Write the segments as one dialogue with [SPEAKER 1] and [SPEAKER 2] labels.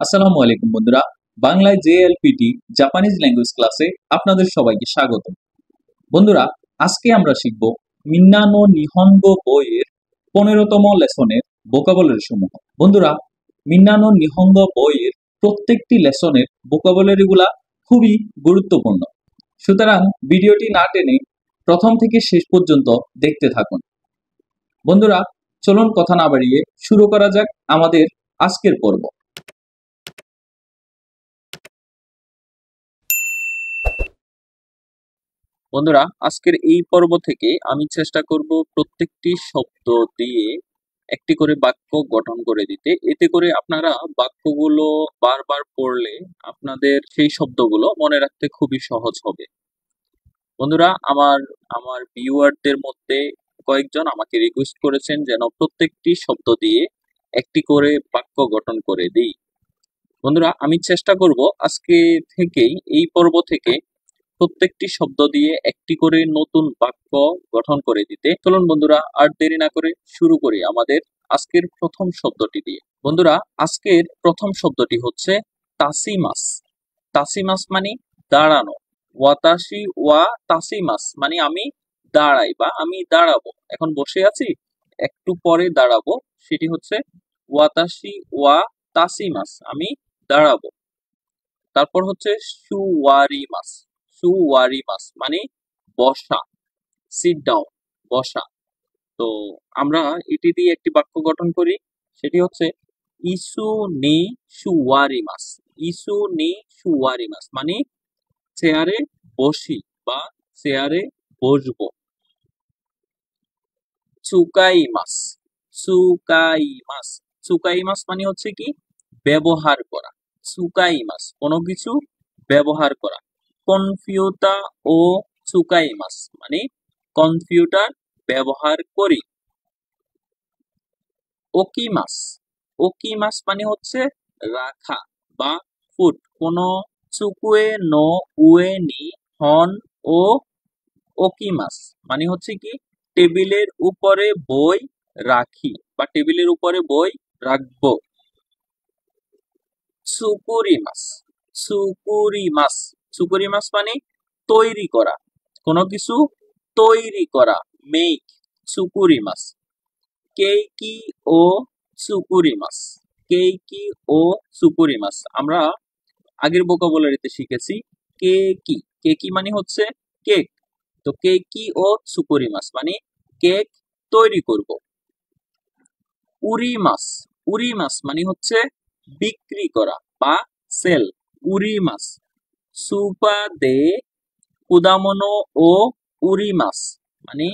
[SPEAKER 1] আসসালামু আলাইকুম বন্ধুরা। বাংলায় জেএলপিটি জাপানিজ ল্যাঙ্গুয়েজ ক্লাসে আপনাদের সবাইকে স্বাগত। বন্ধুরা, আজকে আমরা শিখব মিন্না নো নিহনগো বইয়ের 15তম লেসনের ভোকাবুলারি সমূহ। বন্ধুরা, মিন্না নো নিহনগো বইয়ের প্রত্যেকটি লেসনের ভোকাবুলারিগুলা খুবই গুরুত্বপূর্ণ। সুতরাং ভিডিওটি না টেনে প্রথম থেকে শেষ পর্যন্ত দেখতে থাকুন। বন্ধুরা, চলুন কথা না বাড়িয়ে শুরু করা যাক আমাদের আজকের পর্ব। বন্ধুরা, আজকের এই পর্ব থেকে আমি চেষ্টা করব প্রত্যেকটি শব্দ দিয়ে একটি করে বাক্য গঠন করে দিতে। এতে করে আপনারা বাক্যগুলো বারবার পড়লে আপনাদের সেই শব্দগুলো মনে রাখতে খুবই সহজ হবে। বন্ধুরা, আমার আমার ভিউয়ারদের মধ্যে কয়েকজন আমাকে রিকোয়েস্ট করেছেন যেন প্রত্যেকটি শব্দ দিয়ে একটি করে বাক্য গঠন করে দিই। বন্ধুরা, আমি চেষ্টা করব আজকে থেকেই এই পর্ব থেকে প্রত্যেকটি শব্দ দিয়ে একটি করে নতুন বাক্য গঠন করে দিতে। চলুন বন্ধুরা, আর দেরি না করে শুরু করি আমাদের আজকের প্রথম শব্দটি দিয়ে। বন্ধুরা, আজকের প্রথম শব্দটি হচ্ছে তাসিমাস। তাসিমাস মানে দাঁড়ানো। ওয়াতাশি ওয়া তাসিমাস মানে আমি দাঁড়াই বা আমি দাঁড়াবো। এখন বসে আছি, একটু পরে দাঁড়াবো, সেটি হচ্ছে ওয়াতাশি ওয়া তাসিমাস, আমি দাঁড়াবো। তারপর হচ্ছে সুওয়ারিমাস। সুওয়ারিমাস মানে বসা, সিট ডাউন, বসা। তো আমরা এটি দিয়ে একটি বাক্য গঠন করি, সেটি হচ্ছে ইসু নি সুওয়ারিমাস। ইসু নি সুওয়ারিমাস মানে চেয়ারে বসি বা চেয়ারে বসবো। চুকাইমাস। চুকাইমাস। চুকাইমাস মানে হচ্ছে কি ব্যবহার করা। চুকাইমাস কোনো কিছু ব্যবহার করা। কম্পিউটার ও চুকাইমাস মানে কম্পিউটার ব্যবহার করি। ওকিমাস। ওকিমাস মানে হচ্ছে রাখা বা ফুট। কোনো চুকুয়ে নো উয়ে নি হন ও ওকিমাস মানে হচ্ছে কি টেবিলের উপরে বই রাখি বা টেবিলের উপরে বই রাখবো। সুকুরিমাস। সুকুরিমাস। সুকুরিমাস মানে তৈরি করা, কোনো কিছু তৈরি করা, মেক। সুকুরিমাস। কেইকি ও সুকুরিমাস। কেইকি ও সুকুরিমাস আমরা আগের ভোকাবুলারিতে শিখেছি কেকি। কেকি মানে হচ্ছে কেক। তো কেকি ও সুকুরিমাস মানে কেক তৈরি করব। উরিমাস। উরিমাস মানে হচ্ছে বিক্রি করা বা সেল। উরিমাস। সুপা দে কুদামনো ও উরিমাস মানে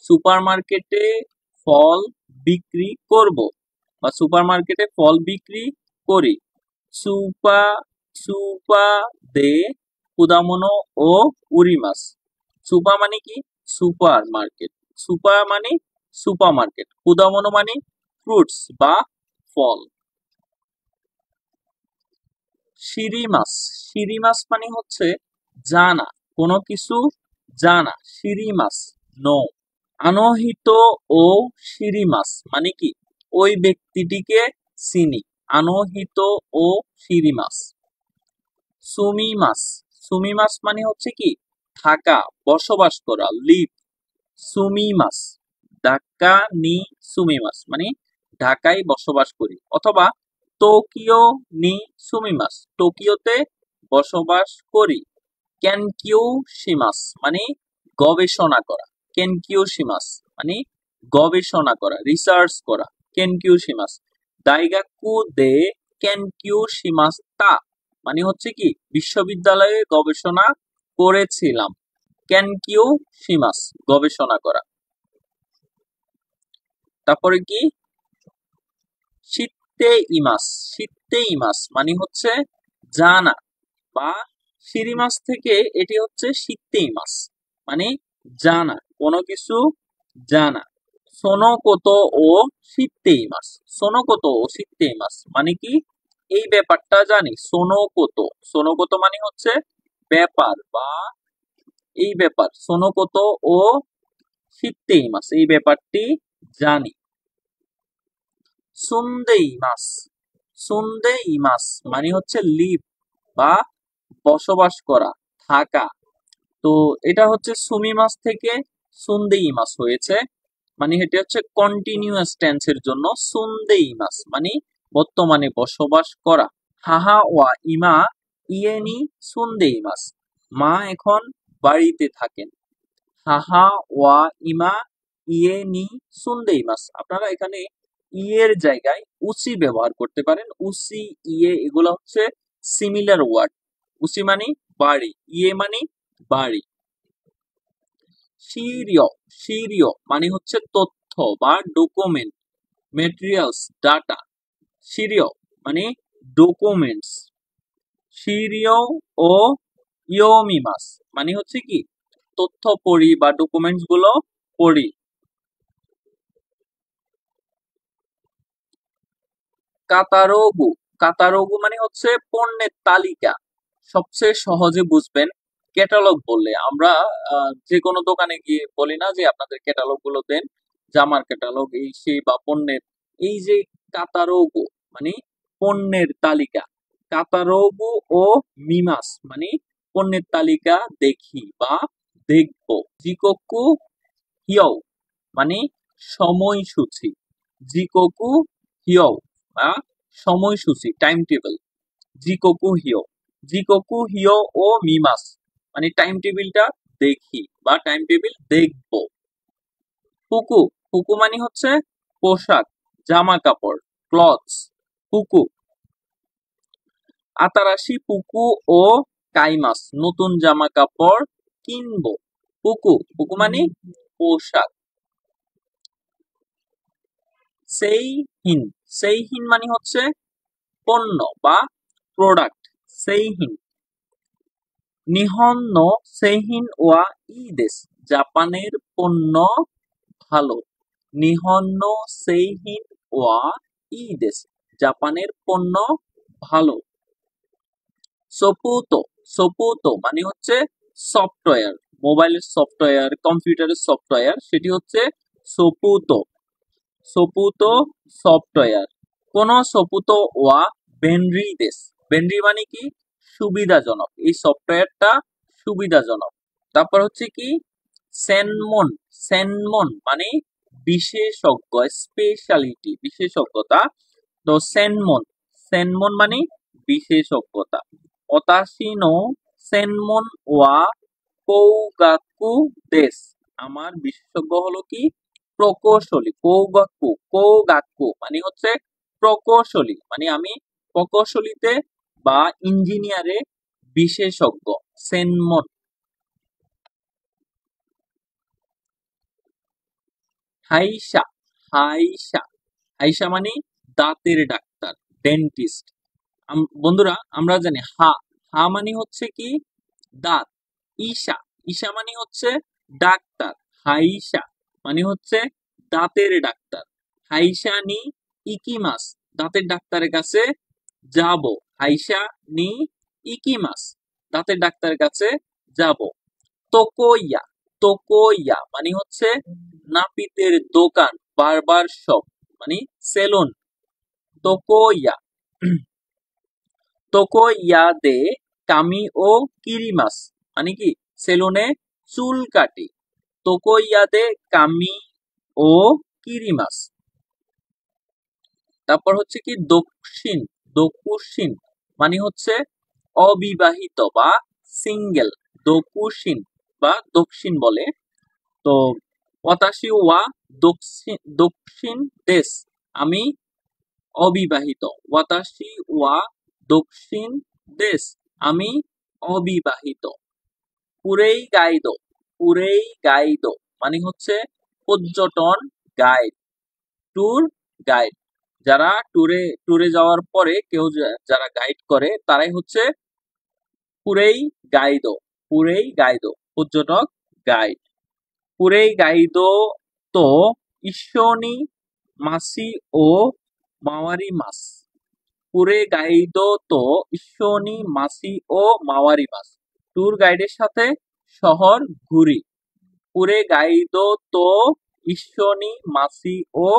[SPEAKER 1] সুপার মার্কেটে ফল বিক্রি করব বা সুপার মার্কেটে ফল বিক্রি করি। সুপা সুপা দে কুদামনো ও উরিমাস। সুপা মানে কি সুপার মার্কেট। সুপা মানে সুপার মার্কেট। কুদামনো মানে ফ্রুটস বা ফল। শিরিমাস। শিরিমাস মানে হচ্ছে জানা, কোনো কিছু জানা। শিরিমাস নো। আনহিত ও শিরিমাস মানে কি ওই ব্যক্তিটিকে চিনি। আনহিত ও শিরিমাস। সুমিমাস। সুমিমাস মানে হচ্ছে কি থাকা, বসবাস করা, লিভ। সুমিমাস। ঢাকা নি সুমিমাস মানে ঢাকায় বসবাস করি। অথবা টোকিও নি সুমিমাস টোকিওতে বসবাস করি। কেনকিউ শিমাস মানে গবেষণা করা। কেনকিউ শিমাস মানে গবেষণা করা, রিসার্চ করা। কেনকিউ শিমাস। দাইগাকু দে কেনকিউ শিমাস তা মানে হচ্ছে কি বিশ্ববিদ্যালয়ে গবেষণা করেছিলাম। কেনকিউ শিমাস গবেষণা করা। তারপরে কি শীতে ইমাস। শীতে ইমাস মানে হচ্ছে জানা বা শিরিমাস থেকে এটি হচ্ছে শীতে ইমাস মানে জানা, কোনো কিছু জানা। সোনোকোতো ও শীতে ইমাস। সোনোকোতো ও শীতে ইমাস মানে কি এই ব্যাপারটা জানি। সোনোকোতো। সোনোকোতো মানে হচ্ছে ব্যাপার বা এই ব্যাপার। সোনোকোতো ও শীতে ইমাস এই ব্যাপারটি জানি। সুন্দে ইমাস। সুন্দে ইমাস মানে হচ্ছে লিভ বা বসবাস করা, থাকা। তো এটা হচ্ছে সুমিমাস থেকে সুন্দে ইমাস হয়েছে, মানে এটি হচ্ছে কন্টিনিউয়াস টেন্সের জন্য সুন্দে ইমাস মানে বর্তমানে বসবাস করা। হাহা ওয়া ইমা ইয়েনি সুন্দে ইমাস, মা এখন বাড়িতে থাকেন। হাহা ওয়া ইমা ইয়ে নি সুন্দেইমাস, আপনারা এখানে ইয়ের জায়গায় উসি ব্যবহার করতে পারেন। উসি, ইয়ে এগুলো হচ্ছে সিমিলার ওয়ার্ড। উসি মানে বাড়ি, ইয়ে মানে বাড়ি। শিরিয়, শিরিয় মানে হচ্ছে তথ্য বা ডকুমেন্ট, মেটেরিয়ালস, ডাটা। শিরিয় মানে ডকুমেন্টস। শিরিয় ও ইয়োমিমাস মানে হচ্ছে কি তথ্য পড়ি বা ডকুমেন্টস গুলো পড়ি। কাতারোগু, কাতারোগু মানে হচ্ছে পণ্যের তালিকা। সবচেয়ে সহজে বুঝবেন ক্যাটালগ বললে। আমরা যে কোনো দোকানে গিয়ে বলি না যে আপনাদের ক্যাটালগ গুলো দেন, জামার ক্যাটালগ এই সেই বা পণ্যের। এই যে কাতারোগু মানে পণ্যের তালিকা। কাতারোগু ও মিমাস মানে পণ্যের তালিকা দেখি বা দেখবো। জিকোকু হিয়ৌ মানে সময়সূচি। জিকোকু হিয়ৌ বা সময়সূচি, টাইম টেবিল। জিকোকু হিয়ো, জিকোকু হিয়ো ও মিমাস মানে টাইম টেবিলটা দেখি বা টাইম টেবিল দেখবো। ফুকু, ফুকু মানে হচ্ছে পোশাক, জামা কাপড়, ক্লথস। ফুকু। আতারাশি ফুকু ও কাইমাস নতুন জামা কাপড় কিনবো। ফুকু, ফুকু মানে পোশাক। সেইহিন, সেইহিন মানে হচ্ছে পণ্য বা প্রোডাক্ট। সেইহিন। নিহন নো সেইহিন ওয়া ই দেশ, জাপানের পণ্য ভালো। নিহন নো সেইহিন ওয়া ই দেশ, জাপানের পণ্য ভালো। সোপুতো, সোপুতো মানে হচ্ছে সফটওয়্যার, মোবাইলের সফটওয়্যার, কম্পিউটারের সফটওয়্যার, সেটি হচ্ছে সোপুতো। সোপুতো সফটওয়্যার। কোন সোপুতো ওয়া বেনরি দেশ, বেনরি মানে কি সুবিধাজনক, এই সফটওয়্যারটা সুবিধাজনক। তারপর হচ্ছে কি সেনমন, সেনমন মানে বিশেষজ্ঞ, স্পেশালিটি, বিশেষজ্ঞতা। তো সেনমন, সেনমন মানে বিশেষজ্ঞতা। অতাশিনো সেনমন ওয়া কৌগাকু দেশ, আমার বিশেষজ্ঞ হলো কি প্রকৌশলী। কৌগাকু, কৌগাকু মানে হচ্ছে প্রকৌশলী, মানে আমি প্রকৌশলীতে বা ইঞ্জিনিয়ারে বিশেষজ্ঞ। সেনমন। হাইসা, হাইসা, হাইসা মানে দাঁতের ডাক্তার, ডেন্টিস্ট। বন্ধুরা আমরা জানি হা, হা মানে হচ্ছে কি দাঁত। ঈশা, ঈশা মানে হচ্ছে ডাক্তার। হাইসা মানে হচ্ছে দাঁতের ডাক্তার। হাইসা নি ইকিমাস, দাঁতের ডাক্তারের কাছে যাব। হাইসা নি ইকিমাস, দাঁতের ডাক্তারের কাছে যাব। তোকোইয়া, তোকোইয়া মানে হচ্ছে নাপিতের দোকান, বারবার শপ মানে সেলুন। তোকোইয়া। তোকোইয়া দে কামি ও কিরিমাস মানে কি সেলুনে চুল কাটি। তোকোইয়া দে কামি ও কিরিমাস। তারপর হচ্ছে কি দক্ষিণ, দকুশিন মানে হচ্ছে অবিবাহিত বা সিঙ্গেল। দকুশিন বা দক্ষিণ বলে। তো ওয়াতাশি ওয়া দক্ষিণ, দক্ষিণ দেশ, আমি অবিবাহিত। ওয়াতাশি ওয়া দক্ষিণ দেশ, আমি অবিবাহিত। পুরেই গাইদো, পুরেই গাইদো মানে হচ্ছে পর্যটন গাইড, ট্যুর গাইড। যারা ট্যুরে ট্যুরে যাওয়ার পরে কেউ যারা গাইড করে তারাই হচ্ছে পুরেই গাইদো, পুরেই গাইদো পর্যটক গাইড। পুরেই গাইদো তো ইশোনি মাসি ও মাওয়ারি মাস। পুরে গাইদো তো ইশোনি মাসি ও মাওয়ারি মাস, ট্যুর গাইডের সাথে শহর ঘুরি। পুরে গাইদো তো ইশোনি মাসি ও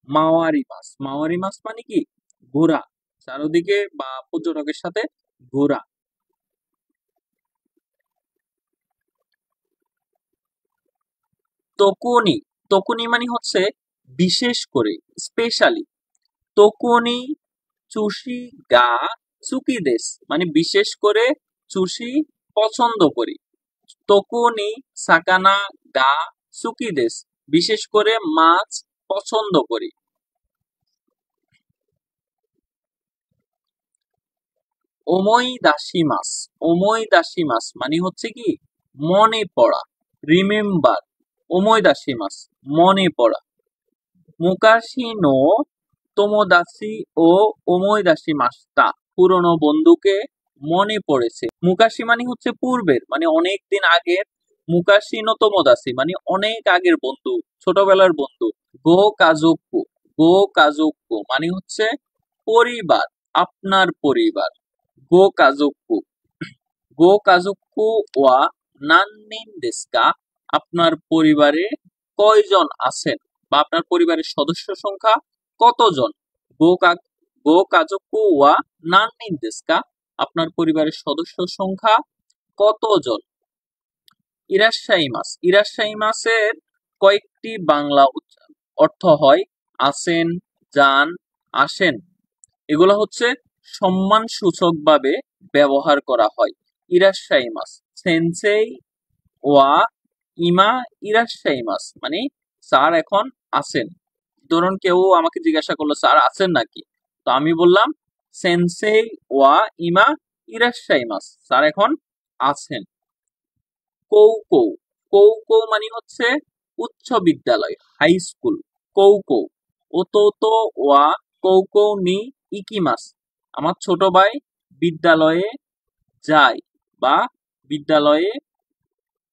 [SPEAKER 1] মাওয়ারি মাস, মাওয়ারি মাস মানে কি ঘোরা। চারদিকে বা পর্যটকের সাথে ঘোরা। তকুনি, তকুনি মানে হচ্ছে বিশেষ করে, স্পেশালি। তকুনি চুষি গা চুকিদেস মানে বিশেষ করে চুষি পছন্দ করি। তকুনি সাকানা গা চুকিদেস বিশেষ করে মাছ পছন্দ করি। ওমই দাসি মাছ মানে হচ্ছে কি মনে পড়া, রিমেম্বার। ওমই দাসি মাছ মনে পড়া। মুকাশি নো তোমোদাসি ও ওমই দাসি মাস্তা পুরনো বন্ধুকে মনে পড়েছে। মুকাশি মানে হচ্ছে পূর্বের, মানে অনেক দিন আগের। মুকাশি নো তোমোদাসি মানে অনেক আগের বন্ধু, ছোটবেলার বন্ধু। গো কাজোক্কু, গো কাজোক্কু মানে হচ্ছে পরিবার, আপনার পরিবার। গো কাজোক্কু, গো কাজোক্কু ওয়া নান্নিন দেসু কা? আপনার পরিবারে কয়জন আছেন, বা আপনার পরিবারের সদস্য সংখ্যা কতজন? গো কা গো কাজোক্কু ওয়া নান্নিন দেসু কা? আপনার পরিবারের সদস্য সংখ্যা কতজন? ইরাশ্বাইমাসের কয়েকটি বাংলা অর্থ হয় আছেন, যান, আসেন। এগুলো হচ্ছে সম্মান সূচক ভাবে ব্যবহার করা হয়। ইরাশ্বাইমাস, সেনসেই ওয়া ইমা ইরাশ্বাইমাস মানে স্যার এখন আছেন। ধরুন কেউ আমাকে জিজ্ঞাসা করলো স্যার আছেন নাকি, তো আমি বললাম সেনসেই ওয়া ইমা ইরাশ্বাইমাস, স্যার এখন আছেন। কৌকৌ, কৌকৌ মানে হচ্ছে উচ্চ বিদ্যালয়, হাই স্কুল। কৌকৌ। ওতোতো ওয়া কৌকৌ নি ইকিমাস, আমার ছোট ভাই বিদ্যালয়ে যায় বা বিদ্যালয়ে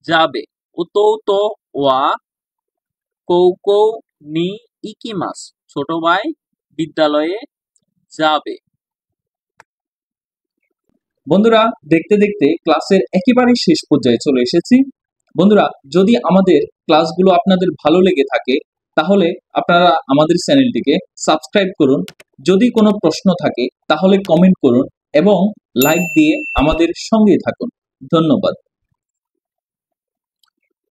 [SPEAKER 1] যাবে। ওতোতো ওয়া কৌকৌ নি ইকিমাস, ছোট ভাই বিদ্যালয়ে যাবে।
[SPEAKER 2] বন্ধুরা, দেখতে দেখতে ক্লাসের একেবারে শেষ পর্যায়ে চলে এসেছি। বন্ধুরা, যদি আমাদের ক্লাসগুলো আপনাদের ভালো লেগে থাকে তাহলে আপনারা আমাদের চ্যানেলটিকে সাবস্ক্রাইব করুন। যদি কোনো প্রশ্ন থাকে তাহলে কমেন্ট করুন এবং লাইক দিয়ে আমাদের সঙ্গে থাকুন। ধন্যবাদ।